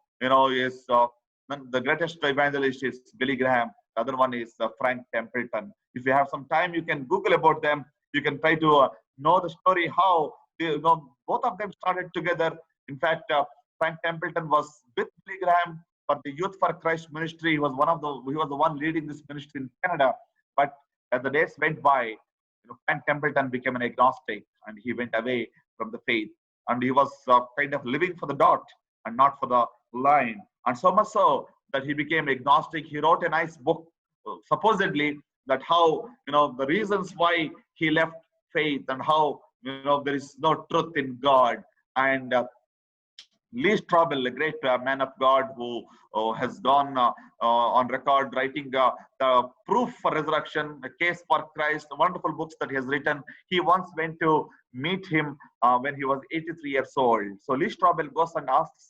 is the greatest evangelist is Billy Graham. The other one is Frank Templeton. If you have some time, you can Google about them. You can try to know the story how both of them started together. In fact, Frank Templeton was with Billy Graham for the Youth for Christ ministry. He was the one leading this ministry in Canada. But as the days went by, Frank Templeton became an agnostic and he went away from the faith. And he was kind of living for the dot and not for the line. And so much so that he became agnostic. He wrote a nice book, supposedly, that how, the reasons why he left faith and how, there is no truth in God. And Lee Strobel, a great man of God who has gone on record writing the Proof for Resurrection, A Case for Christ, the wonderful books that he has written. He once went to meet him when he was 83 years old. So Lee Strobel goes and asks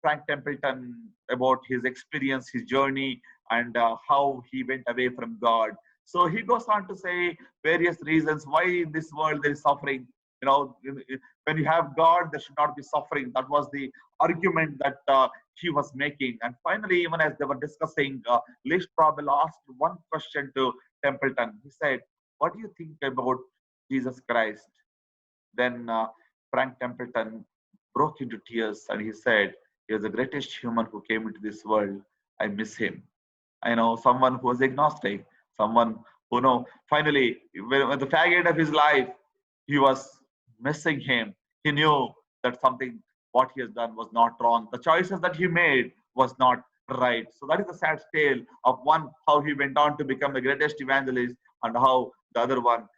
Frank Templeton about his experience, his journey, and how he went away from God. So he goes on to say various reasons why in this world there is suffering. When you have God, there should not be suffering. That was the argument that he was making. And finally, even as they were discussing, Lee Strobel asked one question to Templeton. He said, "What do you think about Jesus Christ?" Then Frank Templeton broke into tears and he said, "He was the greatest human who came into this world. I miss him." Someone who was agnostic, someone who, finally, at the fag end of his life, he was missing him. He knew that what he has done was not wrong. The choices that he made was not right. So that is the sad tale of one, how he went on to become the greatest evangelist, and how the other one,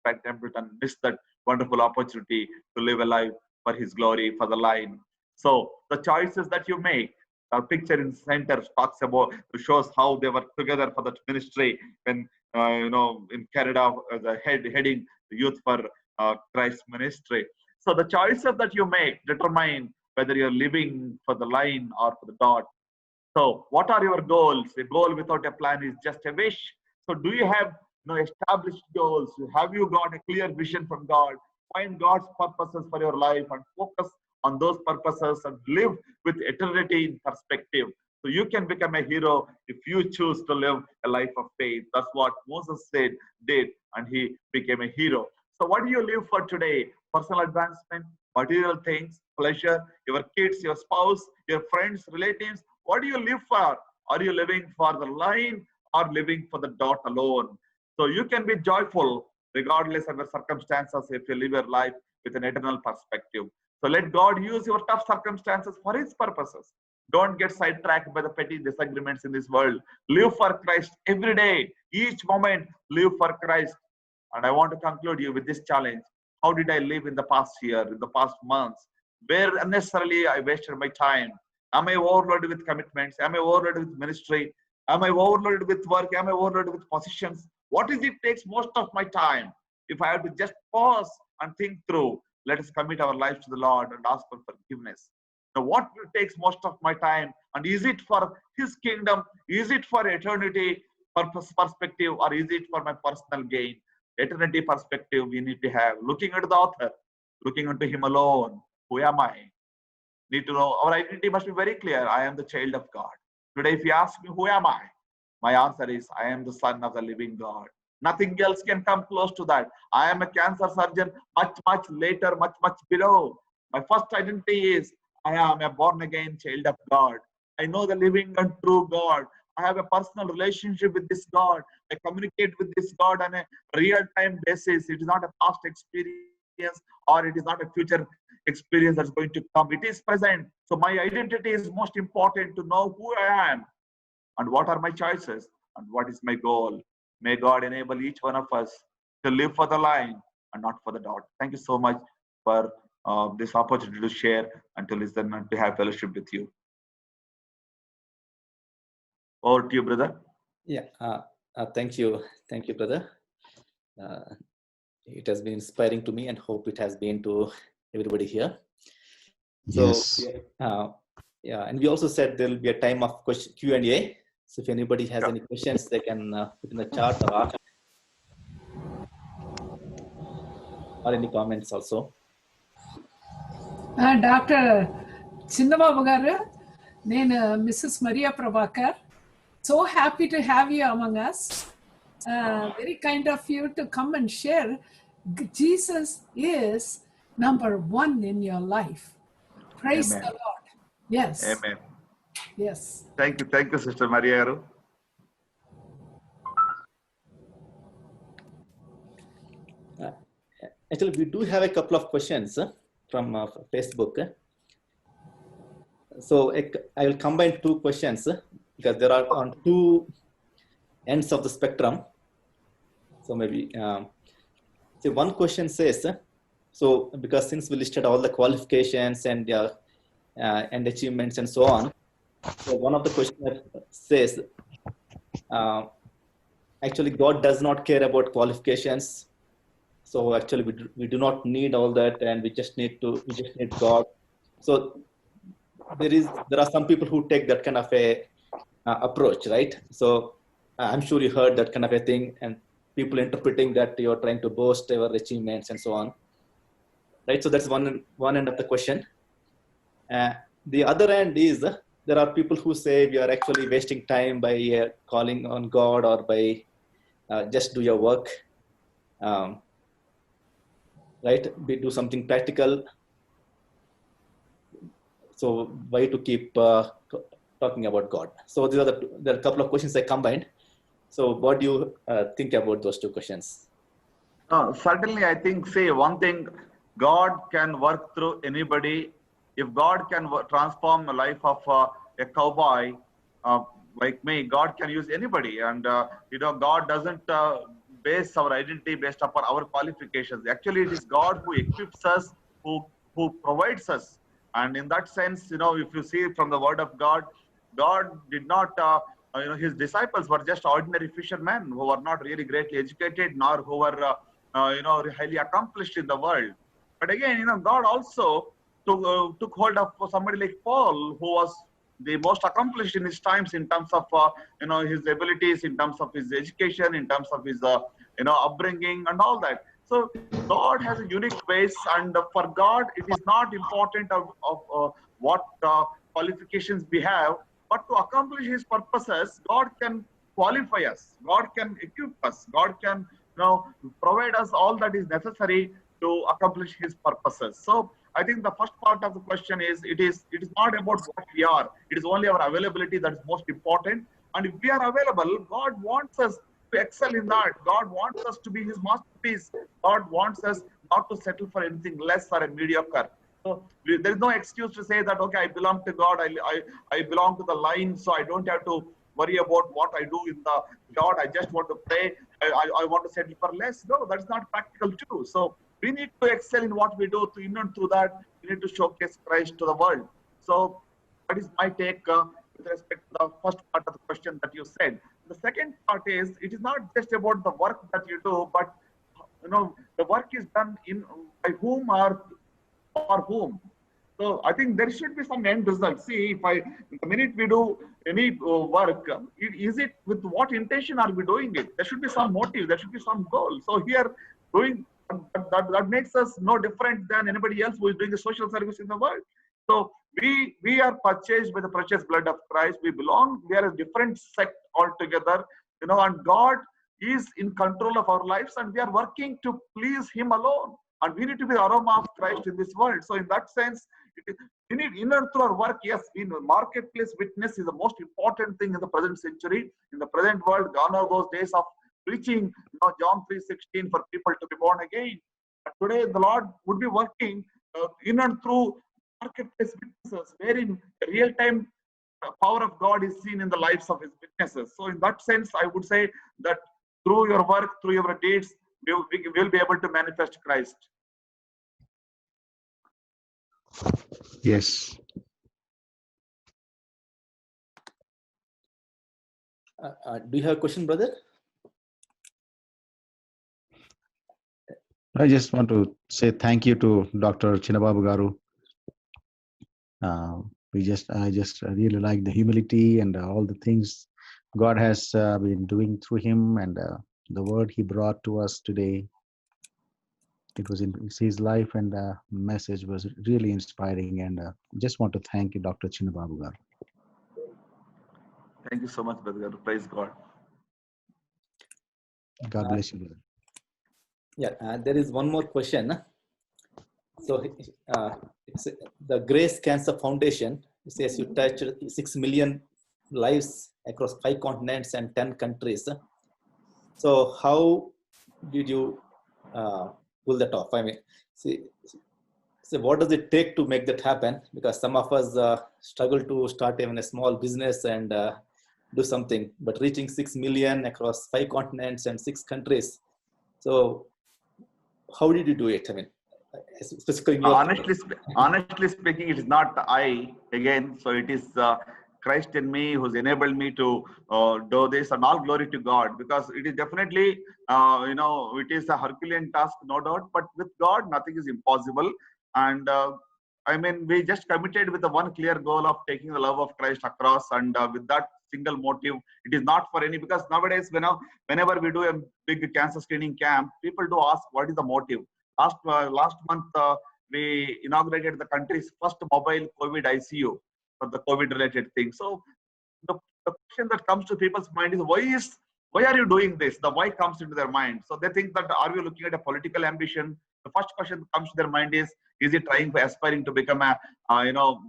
Frank Templeton, missed that wonderful opportunity to live a life for his glory, for the line. So the choices that you make, the picture in center talks about, shows how they were together for that ministry when, in Canada, heading the Youth for Christ ministry. So the choices that you make determine whether you're living for the line or for the dot. So what are your goals? A goal without a plan is just a wish. So do you have established goals? Have you got a clear vision from God? Find God's purposes for your life and focus on those purposes and live with eternity in perspective. So you can become a hero if you choose to live a life of faith. That's what Moses did, and he became a hero. So what do you live for today? Personal advancement, material things, pleasure, your kids, your spouse, your friends, relatives. What do you live for? Are you living for the line or living for the dot alone? So you can be joyful regardless of your circumstances if you live your life with an eternal perspective. So let God use your tough circumstances for his purposes. Don't get sidetracked by the petty disagreements in this world. Live for Christ every day, each moment, live for Christ. And I want to conclude you with this challenge. How did I live in the past year, in the past months? Where unnecessarily I wasted my time? Am I overloaded with commitments? Am I overloaded with ministry? Am I overloaded with work? Am I overloaded with positions? What is it takes most of my time? If I have to just pause and think through, let us commit our lives to the Lord and ask for forgiveness. Now, what takes most of my time? And is it for his kingdom? Is it for eternity perspective? Or is it for my personal gain? Eternity perspective we need to have. Looking at the author, looking into him alone. Who am I? Need to know our identity must be very clear. I am the child of God. Today, if you ask me, who am I? My answer is, I am the son of the living God. Nothing else can come close to that. I am a cancer surgeon, much later, much below. My first identity is, I am a born again child of God. I know the living and true God. I have a personal relationship with this God. I communicate with this God on a real-time basis. It is not a past experience or it is not a future experience that's going to come. It is present. So my identity is most important, to know who I am and what are my choices and what is my goal. May God enable each one of us to live for the line and not for the dot. Thank you so much for this opportunity to share and to listen and to have fellowship with you. Over to you, brother. Yeah, thank you, brother. It has been inspiring to me, and hope it has been to everybody here. So, Yes. yeah, and we also said there will be a time of Q&A. So if anybody has any questions, they can put in the chat or ask, or any comments also. Dr. Chinnababu garu, nenu Mrs. Maria Prabhakar. So happy to have you among us. Very kind of you to come and share. Jesus is number one in your life. Praise Amen. the Lord. Yes. Amen. Yes. Thank you, Sister Maria. Actually, we do have a couple of questions from Facebook. So I will combine two questions because there are on two ends of the spectrum. So maybe, so one question says, so because since we listed all the qualifications and achievements and so on, so one of the questions says, actually God does not care about qualifications. So actually we do not need all that, and we just need God. So there are some people who take that kind of a approach, right? So I'm sure you heard that kind of a thing, and people interpreting that you're trying to boast your achievements and so on, right? So that's one end of the question. The other end is there are people who say we are actually wasting time by calling on God or by just do your work, right? Do something practical. So why to keep talking about God? So there are a couple of questions I combined. So what do you think about those two questions? Certainly, I think, say one thing, God can work through anybody. If God can transform the life of a cowboy like me, God can use anybody. And, God doesn't base our identity based upon our qualifications. Actually, it is God who equips us, who provides us. And in that sense, if you see from the word of God, God did not, his disciples were just ordinary fishermen who were not really greatly educated, nor who were, highly accomplished in the world. But again, God also took hold of somebody like Paul, who was the most accomplished in his times in terms of, his abilities, in terms of his education, in terms of his, upbringing and all that. So God has a unique ways, and for God, it is not important of what qualifications we have, but to accomplish his purposes, God can qualify us, God can equip us, God can provide us all that is necessary to accomplish his purposes. So I think the first part of the question is, it is not about what we are, it is only our availability that is most important. And if we are available, God wants us to excel in that. God wants us to be his masterpiece. God wants us not to settle for anything less or a mediocre. So there is no excuse to say that, okay, I belong to God, I belong to the line, so I don't have to worry about what I do in the God. I just want to pray. I want to settle for less. No, that's not practical too. So we need to excel in what we do. Through that, we need to showcase Christ to the world. So that is my take with respect to the first part of the question that you said. The second part is, it is not just about the work that you do, but the work is done by whom or for whom. So I think there should be some end result. See, the minute we do any work, is it with what intention are we doing it? There should be some motive, there should be some goal. So here, doing that makes us no different than anybody else who is doing a social service in the world. So we are purchased by the precious blood of Christ. We are a different sect altogether, and God is in control of our lives, and we are working to please him alone. And we need to be the aroma of Christ in this world. So in that sense, we need inner through our work. Yes, marketplace witness is the most important thing in the present century. In the present world, gone are those days of preaching, John 3:16 for people to be born again. But today, the Lord would be working in and through marketplace witnesses, wherein the real-time power of God is seen in the lives of his witnesses. So in that sense, I would say that through your work, through your deeds, we will be able to manifest Christ. Yes. Do you have a question, brother? I just want to say thank you to Dr. Chinnababu Garu. I just really like the humility and all the things God has been doing through him, and the word he brought to us today. It was in his life, and the message was really inspiring. And just want to thank you, Dr. Chinnababu Garu. Thank you so much, brother. Praise God. God bless you, brother. Yeah, there is one more question. So it's the Grace Cancer Foundation. It says you touched 6 million lives across 5 continents and 10 countries. So how did you pull that off. I mean, see, so what does it take to make that happen? Because some of us struggle to start even a small business and do something, but reaching 6 million across 5 continents and 6 countries. So how did you do it? I mean, specifically in your Honestly speaking, it is not I again. So it is Christ in me who's enabled me to do this, and all glory to God, because it is definitely, it is a Herculean task, no doubt, but with God, nothing is impossible. And I mean, we just committed with the one clear goal of taking the love of Christ across, and with that single motive, it is not for any, because nowadays, whenever we do a big cancer screening camp, people do ask, what is the motive? Last month, we inaugurated the country's first mobile COVID ICU for the COVID-related thing. So the question that comes to people's mind is, why are you doing this? The why comes into their mind. So they think that, are we looking at a political ambition? The first question that comes to their mind is it trying for aspiring to become a, to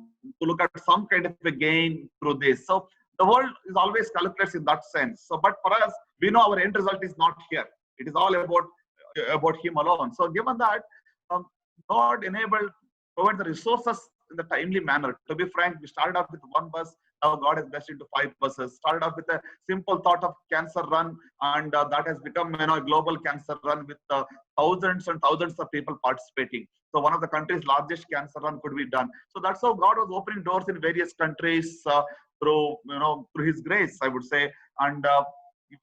look at some kind of a gain through this? So the world is always calculates in that sense. So, but for us, we know our end result is not here. It is all about Him alone. So given that, God provide the resources in the timely manner. To be frank, we started off with 1 bus. Now God has blessed into 5 buses. Started off with a simple thought of cancer run, and that has become a global cancer run with thousands and thousands of people participating. So one of the country's largest cancer run could be done. So that's how God was opening doors in various countries through His grace, I would say. And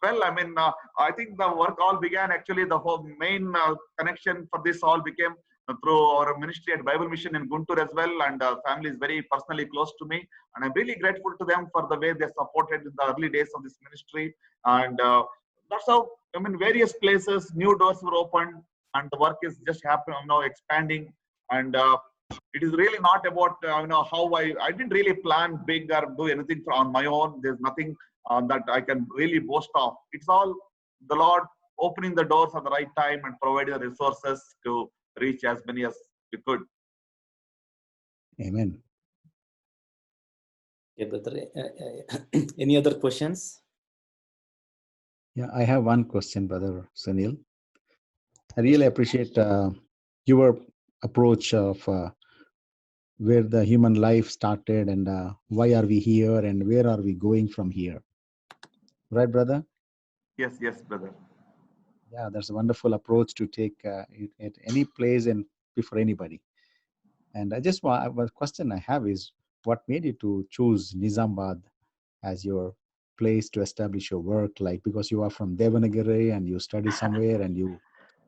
well, I mean, I think the work all began, actually, the whole main connection for this all became through our ministry at Bible Mission in Guntur as well. And family is very personally close to me. And I'm really grateful to them for the way they supported in the early days of this ministry. And that's how, I mean, various places, new doors were opened, and the work is just happening, expanding. And it is really not about, how I didn't really plan big or do anything on my own. There's nothing that I can really boast of. It's all the Lord opening the doors at the right time and providing the resources to reach as many as we could. Amen. Okay, brother. Any other questions? Yeah, I have one question, Brother Sunil. I really appreciate your approach of where the human life started and why are we here and where are we going from here. Right, brother? Yes, brother. Yeah, that's a wonderful approach to take it at any place and before anybody. And a question I have is, what made you to choose Nizamabad as your place to establish your work? Like, because you are from Devanagari and you study somewhere and you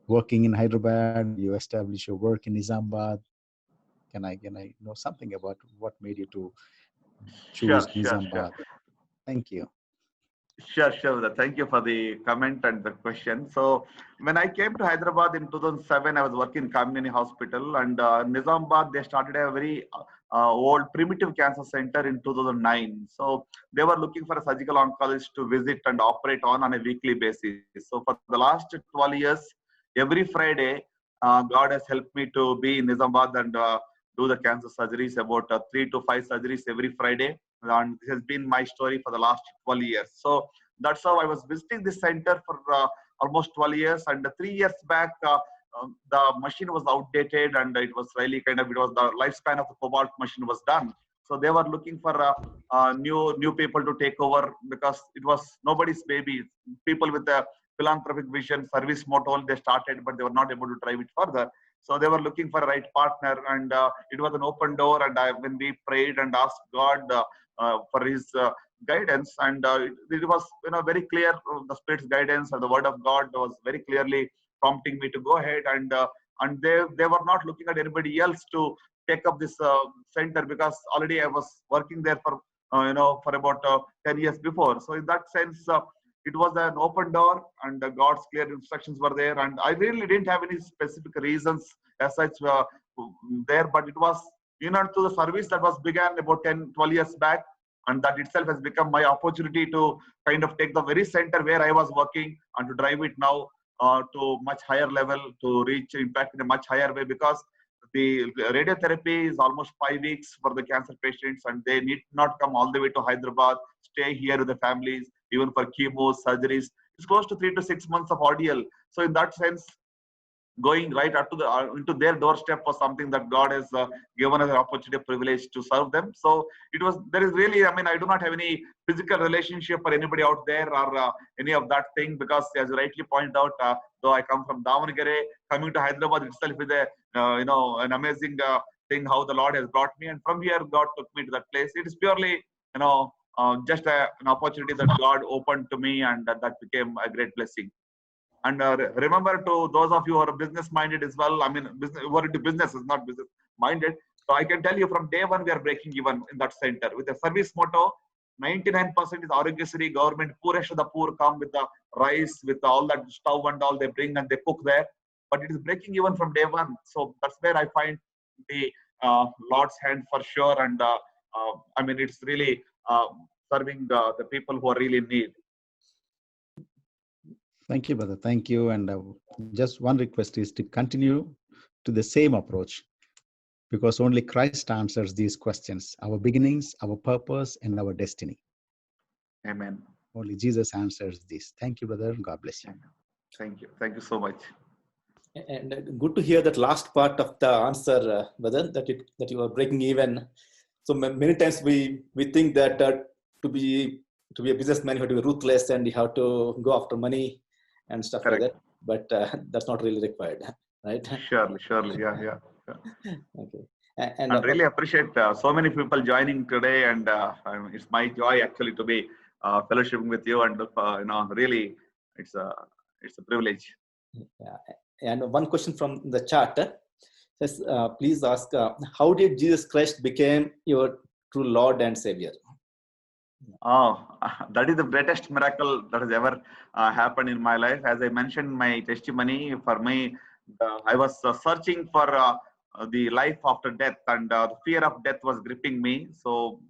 working in Hyderabad, you establish your work in Nizamabad. Can I know something about what made you to choose Nizamabad? Thank you. Sure. Thank you for the comment and the question. So when I came to Hyderabad in 2007, I was working in Kamini Hospital, and Nizamabad, they started a very old primitive cancer center in 2009. So they were looking for a surgical oncologist to visit and operate on a weekly basis. So for the last 12 years, every Friday, God has helped me to be in Nizamabad and do the cancer surgeries, about 3 to 5 surgeries every Friday. And this has been my story for the last 12 years. So that's how I was visiting this center for almost 12 years. And 3 years back, the machine was outdated, and it was really it was the lifespan of the Cobalt machine was done. So they were looking for new people to take over, because it was nobody's baby. People with a philanthropic vision, service motto, they started, but they were not able to drive it further. So they were looking for a right partner, and it was an open door. And when we prayed and asked God for His guidance, and it was very clear, the Spirit's guidance and the Word of God was very clearly prompting me to go ahead. And they were not looking at anybody else to take up this center, because already I was working there for for about 10 years before. So in that sense, it was an open door, and God's clear instructions were there. And I really didn't have any specific reasons as such there, but it was to the service that was began about 10-12 years back, and that itself has become my opportunity to kind of take the very center where I was working and to drive it now to much higher level, to reach impact in a much higher way, because the radiotherapy is almost 5 weeks for the cancer patients, and they need not come all the way to Hyderabad, stay here with the families, even for chemo, surgeries. It's close to 3 to 6 months of ordeal. So in that sense, going right up to into their doorstep for something that God has given us an opportunity, privilege to serve them. So there is really, I mean, I do not have any physical relationship for anybody out there or any of that thing, because as you rightly pointed out, though I come from Davangere, coming to Hyderabad itself is an amazing thing how the Lord has brought me, and from here God took me to that place. It is purely just an opportunity that God opened to me, and that became a great blessing. And remember, to those of you who are business minded as well, I mean, who are into business is not business minded. So I can tell you from day one, we are breaking even in that center with a service motto. 99% is Arogyasri, government, poorest of the poor come with the rice, with all that stove and all they bring and they cook there. But it is breaking even from day one. So that's where I find the Lord's hand for sure. And I mean, it's really serving the people who are really in need. Thank you, brother. Thank you. And just one request is to continue to the same approach, because only Christ answers these questions: our beginnings, our purpose, and our destiny. Amen. Only Jesus answers this. Thank you, brother. God bless you. Thank you. Thank you so much. And good to hear that last part of the answer, brother, that you are breaking even. So many times we think that to be a businessman, you have to be ruthless and you have to go after money and stuff Correct. like that. But that's not really required, right? Surely. Yeah. Okay. And really appreciate so many people joining today, and it's my joy actually to be fellowshipping with you, and really it's a privilege. Yeah. And one question from the chat says, please ask, how did Jesus Christ become your true Lord and Savior? Oh, that is the greatest miracle that has ever happened in my life. As I mentioned in my testimony, for me, I was searching for the life after death, and the fear of death was gripping me. So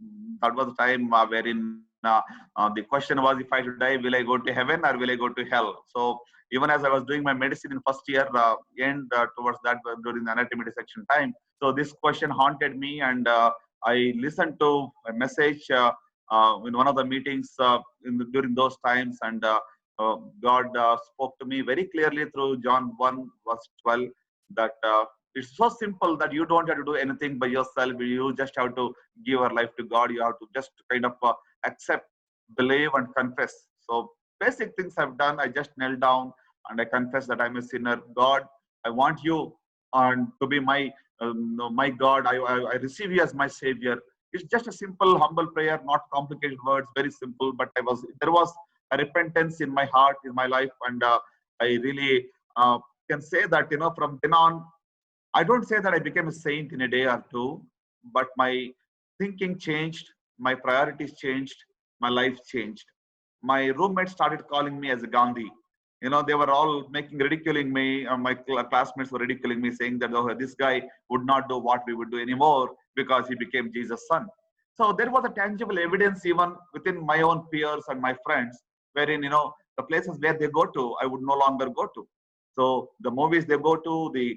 that was the time wherein the question was, if I should die, will I go to heaven or will I go to hell? So even as I was doing my medicine in first year, towards that during the anatomy dissection time, so this question haunted me, and I listened to a message in one of the meetings during those times, and God spoke to me very clearly through John 1 verse 12 that it's so simple that you don't have to do anything by yourself. You just have to give your life to God. You have to just kind of accept, believe, and confess. So basic things I've done. I just knelt down and I confess that I'm a sinner. God, I want you and to be my God. I receive you as my Savior. It's just a simple, humble prayer, not complicated words, very simple. But there was a repentance in my heart, in my life, and I really can say that from then on, I don't say that I became a saint in a day or two, but my thinking changed, my priorities changed, my life changed. My roommates started calling me as a Gandhi. They were all ridiculing me. My classmates were ridiculing me, saying that, oh, this guy would not do what we would do anymore because he became Jesus' son. So there was a tangible evidence even within my own peers and my friends, wherein, the places where they go to, I would no longer go to. So the movies they go to, the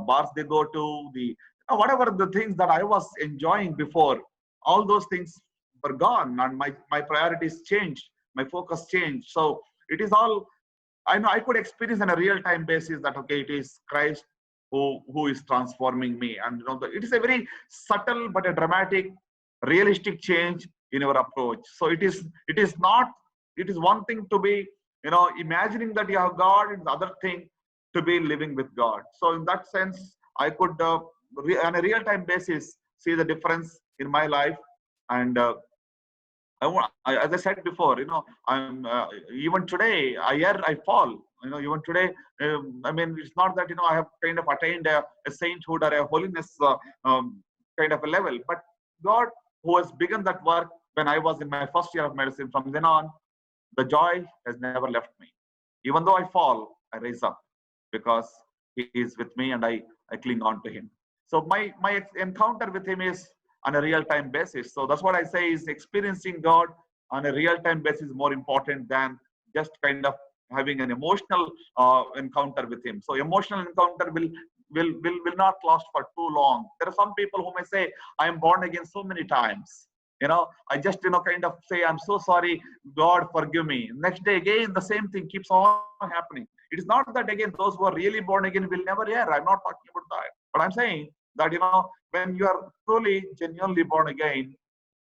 bars they go to, the whatever the things that I was enjoying before, all those things were gone, and my priorities changed, my focus changed. So it is all, I know I could experience on a real-time basis that, okay, it is Christ who is transforming me. And it is a very subtle but a dramatic, realistic change in our approach. So it is one thing to be, imagining that you have God, and the other thing to be living with God. So in that sense, I could, on a real-time basis, see the difference in my life. And as I said before, I'm even today, I fall. Even today, I mean, it's not that I have kind of attained a sainthood or a holiness kind of a level, but God, who has begun that work when I was in my first year of medicine, from then on, the joy has never left me. Even though I fall, I rise up because He is with me and I cling on to Him. So my encounter with Him is on a real-time basis. So that's what I say is experiencing God on a real-time basis is more important than just kind of having an emotional encounter with Him. So emotional encounter will not last for too long. There are some people who may say, I am born again so many times. I just, kind of say, I'm so sorry, God, forgive me. Next day, again, the same thing keeps on happening. It is not that, again, those who are really born again will never err. I'm not talking about that. But I'm saying that, when you are truly, genuinely born again,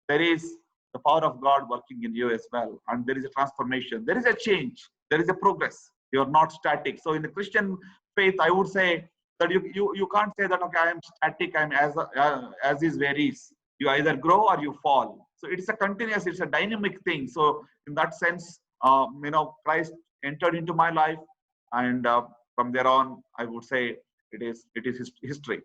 there is the power of God working in you as well. And there is a transformation. There is a change. There is a progress. You're not static. So in the Christian faith, I would say that you can't say that, okay, I am static, I'm as is varies. You either grow or you fall. So it's a continuous, it's a dynamic thing. So in that sense, Christ entered into my life, and from there on, I would say it is history.